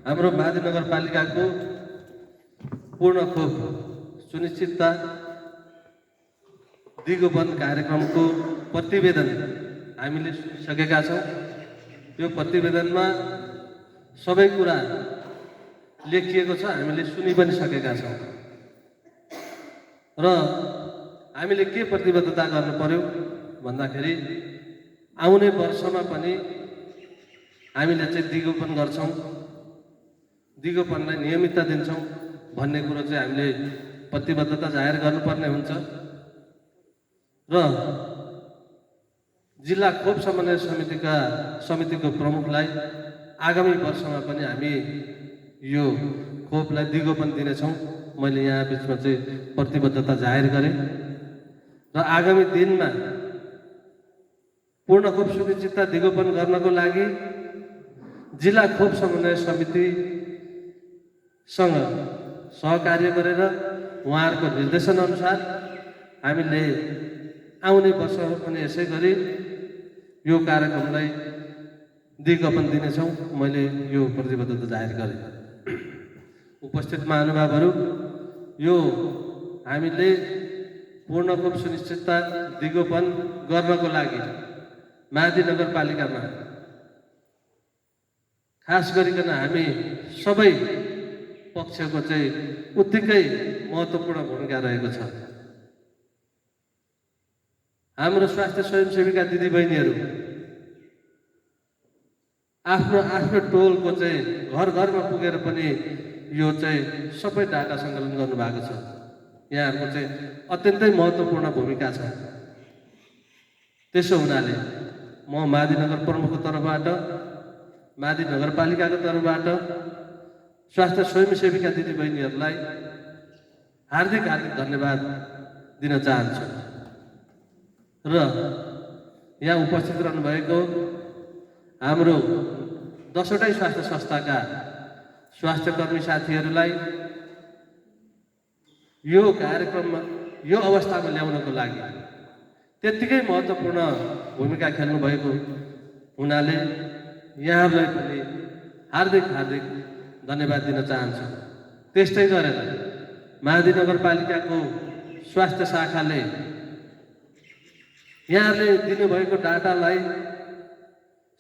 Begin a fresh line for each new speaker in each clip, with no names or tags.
हाम्रो मादी नगरपालिकाको पूर्ण खोप सुनिश्चितता दिगोपन कार्यक्रमको प्रतिवेदन हामीले सुनिसकेका छौँ। यो प्रतिवेदनमा सबै कुरा लेखिएको छ, हामीले सुनि पनि सकेका छौँ। र हामीले के प्रतिबद्धता गर्नु पर्यो भन्दाखेरि आउने वर्षमा पनि हामीले चाहिँ दिगोपन गर्छौँ, दिगोपनलाई नियमितता दिन्छौँ भन्ने कुरो चाहिँ हामीले प्रतिबद्धता जाहेर गर्नुपर्ने हुन्छ। र जिल्ला खोप समन्वय समितिको प्रमुखलाई आगामी वर्षमा पनि हामी यो खोपलाई दिगोपन दिनेछौँ। मैले यहाँ बिचमा चाहिँ प्रतिबद्धता जाहेर गरेँ र आगामी दिनमा पूर्ण खोप सुनिश्चितता दिगोपन गर्नको लागि जिल्ला खोप समन्वय समितिसँग सहकार्य गरेर उहाँहरूको निर्देशन अनुसार हामीले आउने वर्षमा पनि यसै गरी यो कार्यक्रमलाई दिगोपन दिनेछौँ। मैले यो प्रतिबद्धता जाहेर गरेँ। उपस्थित महानुभावहरू, यो हामीले पूर्ण खोप सुनिश्चितता दिगोपन गर्नको लागि मादी नगरपालिकामा खास गरिकन हामी सबै पक्षको चाहिँ उत्तिकै महत्त्वपूर्ण भूमिका रहेको छ। हाम्रो स्वास्थ्य स्वयंसेविका दिदीबहिनीहरू आफ्नो आफ्नो टोलको चाहिँ घर घरमा पुगेर पनि यो चाहिँ सबै डाटा सङ्कलन गर्नुभएको छ। यहाँहरूको चाहिँ अत्यन्तै महत्त्वपूर्ण भूमिका छ। त्यसो हुनाले म मादी नगर प्रमुखको तर्फबाट, मादी नगरपालिकाको तर्फबाट स्वास्थ्य स्वयंसेविका दिदीबहिनीहरूलाई हार्दिक धन्यवाद दिन चाहन्छु। र यहाँ उपस्थित रहनुभएको हाम्रो 10वटै स्वास्थ्य संस्थाका स्वास्थ्यकर्मी साथीहरूलाई यो कार्यक्रममा यो अवस्थामा ल्याउनको लागि त्यत्तिकै महत्त्वपूर्ण भूमिका खेल्नुभएको हुनाले यहाँहरूलाई पनि हार्दिक धन्यवाद दिन चाहन्छु। त्यस्तै गरेर मादी नगरपालिकाको स्वास्थ्य शाखाले यहाँहरूले दिनुभएको डाटालाई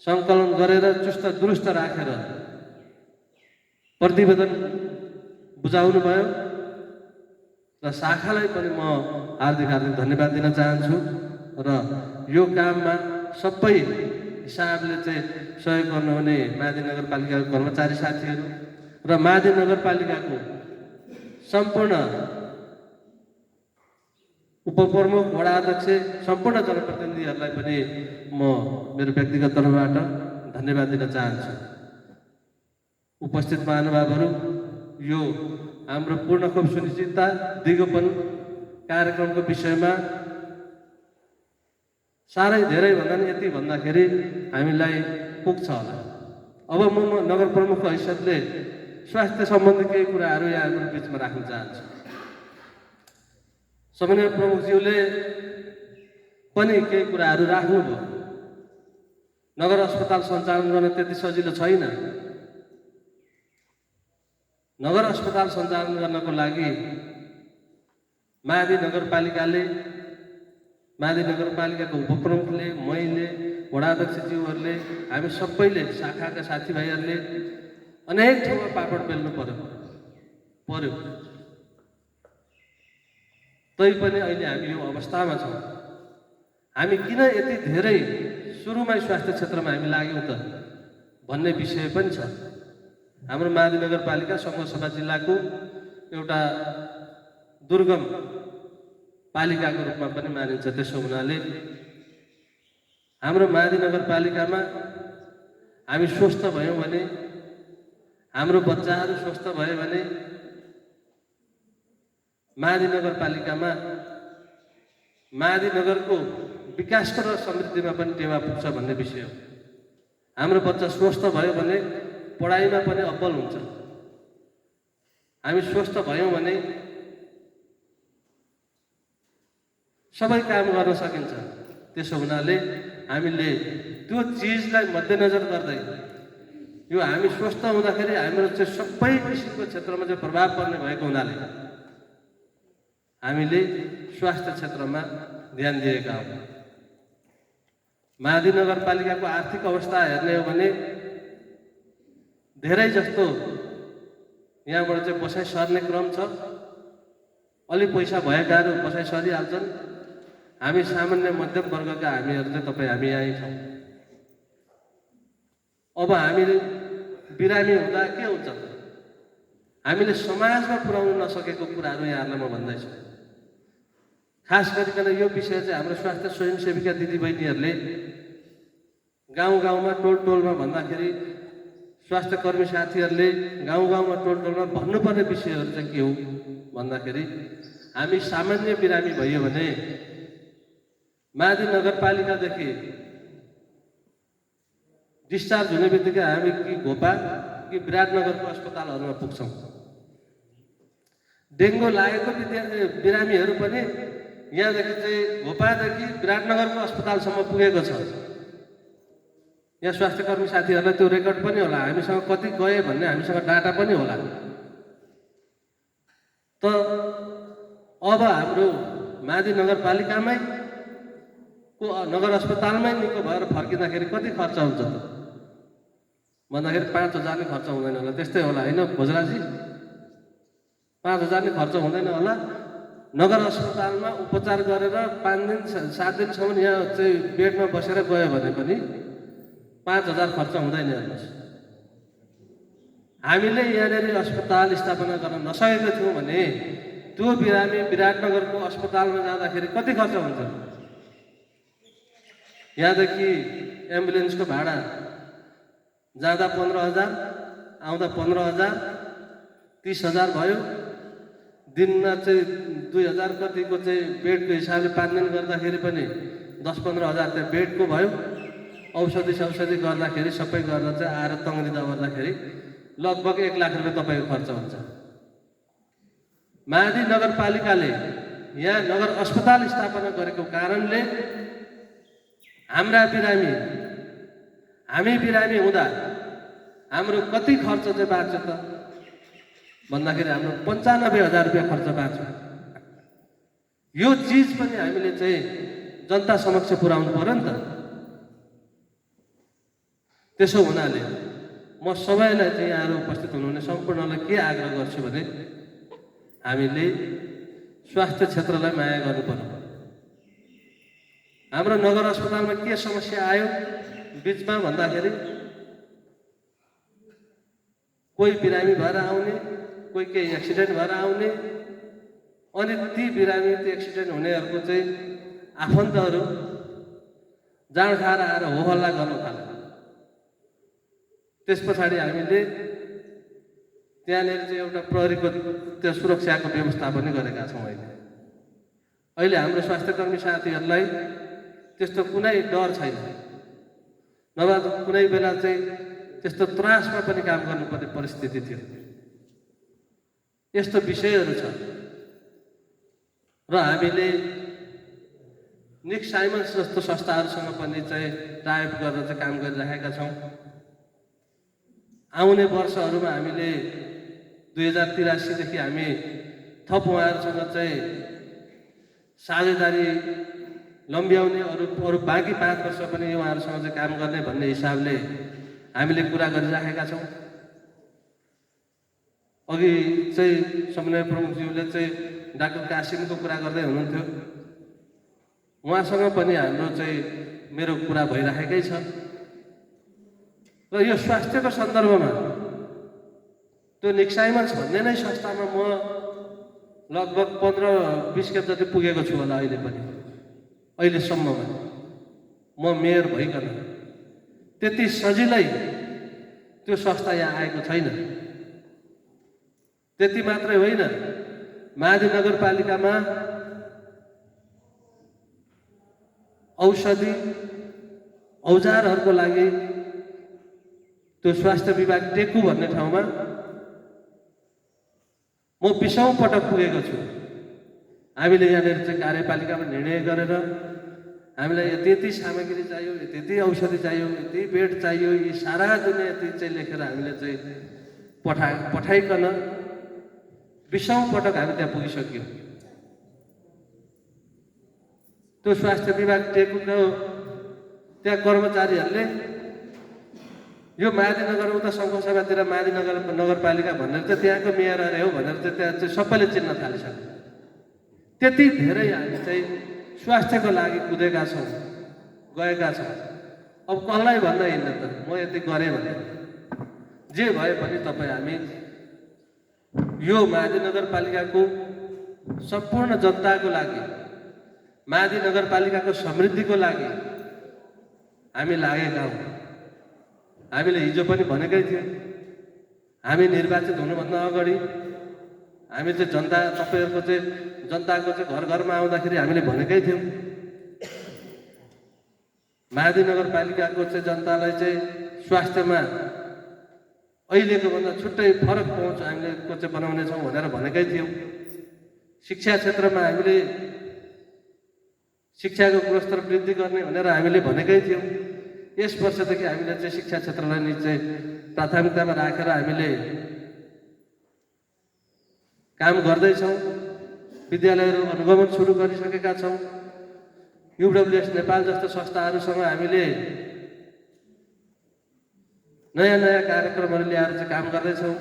सङ्कलन गरेर चुस्त दुरुस्त राखेर प्रतिवेदन बुझाउनु भयो र शाखालाई पनि म हार्दिक धन्यवाद दिन चाहन्छु। र यो काममा सबै हिसाबले चाहिँ सहयोग गर्नुहुने मादी नगरपालिकाको कर्मचारी साथीहरू र मादी नगरपालिकाको सम्पूर्ण उपप्रमुख, वडा अध्यक्ष, सम्पूर्ण जनप्रतिनिधिहरूलाई पनि म मेरो व्यक्तिगत तर्फबाट धन्यवाद दिन चाहन्छु। उपस्थित महानुभावहरू, यो हाम्रो पूर्ण खोप सुनिश्चितता दिगोपन कार्यक्रमको विषयमा साह्रै धेरै भन्दा नि यति भन्दाखेरि हामीलाई पुग्छ होला। अब म नगर प्रमुखको हैसियतले स्वास्थ्य सम्बन्धी केही कुराहरू यहाँहरूको बिचमा राख्न चाहन्छु। समन्वय प्रमुखज्यूले पनि केही कुराहरू राख्नुभयो। नगर अस्पताल सञ्चालन गर्न त्यति सजिलो छैन। नगर अस्पताल सञ्चालन गर्नको लागि मादी नगरपालिकाको उपप्रमुखले, मैले, वडा अध्यक्षज्यूहरूले, हामी सबैले, शाखाका साथीभाइहरूले अनेक ठाउँमा पापड पेल्नु पर्यो। तैपनि अहिले हामी यो अवस्थामा छौँ। हामी किन यति धेरै सुरुमै स्वास्थ्य क्षेत्रमा हामी लाग्यौँ त भन्ने विषय पनि छ। हाम्रो मादी नगरपालिका सङ्घसभा जिल्लाको एउटा दुर्गम पालिकाको रूपमा पनि मानिन्छ। त्यसो हुनाले हाम्रो मादी नगरपालिकामा हामी स्वस्थ भयौँ भने, हाम्रो बच्चाहरू स्वस्थ भयो भने मादी नगरपालिकामा मादी नगरको विकासको र समृद्धिमा पनि टेवा पुग्छ भन्ने विषय हो। हाम्रो बच्चा स्वस्थ भयो भने पढाइमा पनि अब्बल हुन्छ। हामी स्वस्थ भयौँ भने सबै काम गर्न सकिन्छ। त्यसो हुनाले हामीले त्यो चिजलाई मध्यनजर गर्दै यो हामी स्वस्थ हुँदाखेरि हाम्रो चाहिँ सबै किसिमको क्षेत्रमा चाहिँ प्रभाव पर्ने भएको हुनाले हामीले स्वास्थ्य क्षेत्रमा ध्यान दिएका हौँ। महादी नगरपालिकाको आर्थिक अवस्था हेर्ने हो भने धेरै जस्तो यहाँबाट चाहिँ बसाइ सर्ने क्रम छ। अलि पैसा भएकाहरू बसाइ सरिहाल्छन्। हामी सामान्य मध्यम वर्गका हामीहरू चाहिँ हामी यहीँ छौँ। अब हामीले बिरामी हुँदा के हुन्छ त? हामीले समाजमा पुर्याउन नसकेको कुराहरू यहाँहरूलाई म भन्दैछु। खास गरिकन यो विषय चाहिँ हाम्रो स्वास्थ्य स्वयंसेविका दिदीबहिनीहरूले गाउँ गाउँमा टोल टोलमा भन्दाखेरि स्वास्थ्य कर्मी साथीहरूले गाउँ गाउँमा टोल टोलमा भन्नुपर्ने विषयहरू चाहिँ के हो भन्दाखेरि हामी सामान्य बिरामी भयो भने महादी नगरपालिकादेखि डिस्चार्ज हुने बित्तिकै हामी कि घोपा कि विराटनगरको अस्पतालहरूमा पुग्छौँ। डेङ्गु लागेको बिरामीहरू पनि यहाँदेखि चाहिँ घोपादेखि विराटनगरको अस्पतालसम्म पुगेको छ। यहाँ स्वास्थ्य कर्मी साथीहरूलाई त्यो रेकर्ड पनि होला, हामीसँग कति गए भन्ने हामीसँग डाटा पनि होला। त अब हाम्रो महादी नगरपालिकामै को नगर अस्पतालमै निको भएर फर्किँदाखेरि कति खर्च हुन्छ त भन्दाखेरि 5,000 नै खर्च हुँदैन होला। त्यस्तै होला होइन भोजराजी? 5,000 नै खर्च हुँदैन होला। नगर अस्पतालमा उपचार गरेर 5 दिन 7 दिनसम्म यहाँ चाहिँ बेडमा बसेर गयो भने पनि 5,000 खर्च हुँदैन। हेर्नुहोस्, हामीले यहाँनिर अस्पताल स्थापना गर्न नसकेको थियौँ भने त्यो बिरामी विराटनगरको अस्पतालमा जाँदाखेरि कति खर्च हुन्छ? यहाँदेखि एम्बुलेन्सको भाडा जाँदा 15,000, आउँदा 15,000, 30,000 भयो। दिनमा चाहिँ 2,000 कतिको चाहिँ बेडको हिसाबले 5 दिन गर्दाखेरि पनि 10-15,000 चाहिँ बेडको भयो। औषधि गर्दाखेरि सबै गरेर चाहिँ आएर तङ्ग्रिँदा गर्दाखेरि लगभग 1 लाख रुपियाँ तपाईँको खर्च हुन्छ। महादी नगरपालिकाले यहाँ नगर अस्पताल स्थापना गरेको कारणले हामी बिरामी हुँदा हाम्रो कति खर्च चाहिँ बाँच्यो त भन्दाखेरि हाम्रो 95,000 रुपियाँ खर्च बाँच्यो। यो चिज पनि हामीले चाहिँ जनता समक्ष पुर्याउनु पर्यो नि त। त्यसो हुनाले म सबैलाई चाहिँ यहाँहरू उपस्थित हुनुहुने सम्पूर्णलाई के आग्रह गर्छु भने हामीले स्वास्थ्य क्षेत्रलाई माया गर्नु पर्यो। हाम्रो नगर अस्पतालमा के समस्या आयो बिचमा भन्दाखेरि कोही बिरामी भएर आउने, कोही केही एक्सिडेन्ट भएर आउने, अनि ती बिरामी ती एक्सिडेन्ट हुनेहरूको चाहिँ आफन्तहरू जाँड खाएर आएर हो हल्ला गर्नु थाल्यो। त्यस पछाडि हामीले त्यहाँनिर चाहिँ एउटा प्रहरीको त्यो सुरक्षाको व्यवस्था पनि गरेका छौँ। अहिले हाम्रो स्वास्थ्यकर्मी साथीहरूलाई त्यस्तो कुनै डर छैन। नभए कुनै बेला चाहिँ त्यस्तो त्रासमा पनि काम गर्नुपर्ने परिस्थिति थियो। यस्तो विषयहरू छ र हामीले निक साइमन्स जस्तो संस्थाहरूसँग पनि चाहिँ टाइप गरेर चाहिँ काम गरिरहेका छौँ। आउने वर्षहरूमा हामीले 2083 देखि हामी थप उहाँहरूसँग चाहिँ साझेदारी लम्ब्याउने अरू बाँकी 5 वर्ष पनि उहाँहरूसँग चाहिँ काम गर्ने भन्ने हिसाबले हामीले कुरा गरिराखेका छौँ। अघि चाहिँ समन्वय प्रमुखज्यूले चाहिँ डाक्टर कासिमको कुरा गर्दै हुनुहुन्थ्यो। उहाँसँग पनि हाम्रो चाहिँ मेरो कुरा भइराखेकै छ र यो स्वास्थ्यको सन्दर्भमा त्यो निक्साइमन्स भन्ने नै संस्थामा म लगभग 15-20 खेप जति पुगेको छु होला। अहिलेसम्ममा म मेयर भइकन त्यति सजिलै त्यो संस्था यहाँ आएको छैन। त्यति मात्रै होइन, महादी नगरपालिकामा औषधि औजारहरूको लागि त्यो स्वास्थ्य विभाग टेकु भन्ने ठाउँमा म 20औं पटक पुगेको छु। हामीले यहाँनिर चाहिँ कार्यपालिकामा निर्णय गरेर हामीलाई यति सामग्री चाहियो, यति औषधि चाहियो, यति बेड चाहियो, यी सारा दुनियाँ यति चाहिँ लेखेर हामीले चाहिँ पठाइकन 20औं पटक हामी त्यहाँ पुगिसक्यौँ। त्यो स्वास्थ्य विभाग टेकुको त्यहाँ कर्मचारीहरूले यो मादिनगर उता सङ्घसभातिर मादिनगर नगरपालिका भनेर चाहिँ त्यहाँको मेयर अरे हो भनेर चाहिँ त्यहाँ चाहिँ सबैले चिन्न थालिसक्यो। त्यति धेरै हामी चाहिँ स्वास्थ्यको लागि कुदेका छौँ, गएका छौँ। अब कसलाई भन्न हिँड्ने त म यति गरेँ भने जे भए पनि तपाईँ हामी यो मादी नगरपालिकाको सम्पूर्ण जनताको लागि, मादी नगरपालिकाको समृद्धिको लागि हामी लागेका हौँ। हामीले हिजो पनि भनेकै थियौँ, हामी निर्वाचित हुनुभन्दा अगाडि हामी चाहिँ तपाईँहरूको चाहिँ जनताको चाहिँ घर घरमा आउँदाखेरि हामीले भनेकै थियौँ मादी नगरपालिकाको चाहिँ जनतालाई चाहिँ स्वास्थ्यमा अहिलेको भन्दा छुट्टै फरक पहुँच हामीले चाहिँ बनाउनेछौँ भनेर भनेकै थियौँ। शिक्षा क्षेत्रमा हामीले शिक्षाको गुणस्तर वृद्धि गर्ने भनेर हामीले भनेकै थियौँ। यस वर्षदेखि हामीले चाहिँ शिक्षा क्षेत्रलाई नि चाहिँ प्राथमिकतामा राखेर हामीले काम गर्दैछौँ। विद्यालयहरू अनुगमन सुरु गरिसकेका छौँ। UWS नेपाल जस्तो संस्थाहरूसँग हामीले नयाँ कार्यक्रमहरू ल्याएर चाहिँ काम गर्दैछौँ।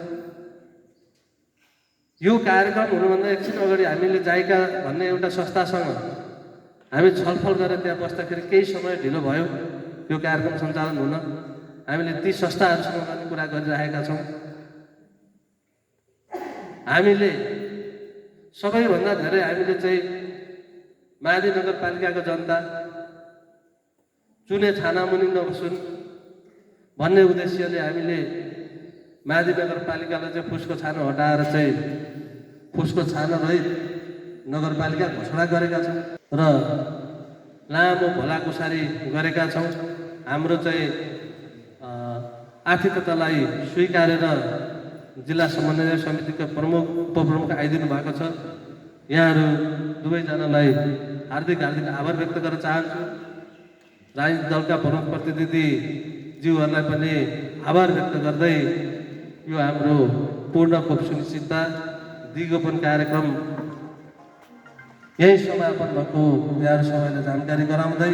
यो कार्यक्रम हुनुभन्दा एकछिन अगाडि हामीले जाइका भन्ने एउटा संस्थासँग हामी छलफल गरेर त्यहाँ बस्दाखेरि केही समय ढिलो भयो यो कार्यक्रम सञ्चालन हुन। हामीले ती संस्थाहरूसँग पनि कुरा गरिरहेका छौँ। हामीले सबैभन्दा धेरै हामीले चाहिँ मादी नगरपालिकाको जनता चुने छानामुनि नबसुन् भन्ने उद्देश्यले हामीले मादी नगरपालिकालाई चाहिँ फुसको छानो हटाएर चाहिँ फुसको छानो रहित नगरपालिका घोषणा गरेका छौँ र लामो भलाकुसारी गरेका छौँ। हाम्रो चाहिँ आर्थिकतालाई स्वीकारेर जिल्ला समन्वय समितिका प्रमुख उपप्रमुख आइदिनु भएको छ। यहाँहरू दुवैजनालाई हार्दिक आभार व्यक्त गर्न चाहन्छु। राजनीतिक दलका प्रमुख प्रतिनिधि ज्यूहरूलाई पनि आभार व्यक्त गर्दै यो हाम्रो पूर्ण खोप सुनिश्चितता दिगोपन कार्यक्रम यही समापन भएको यहाँहरू सबैलाई जानकारी गराउँदै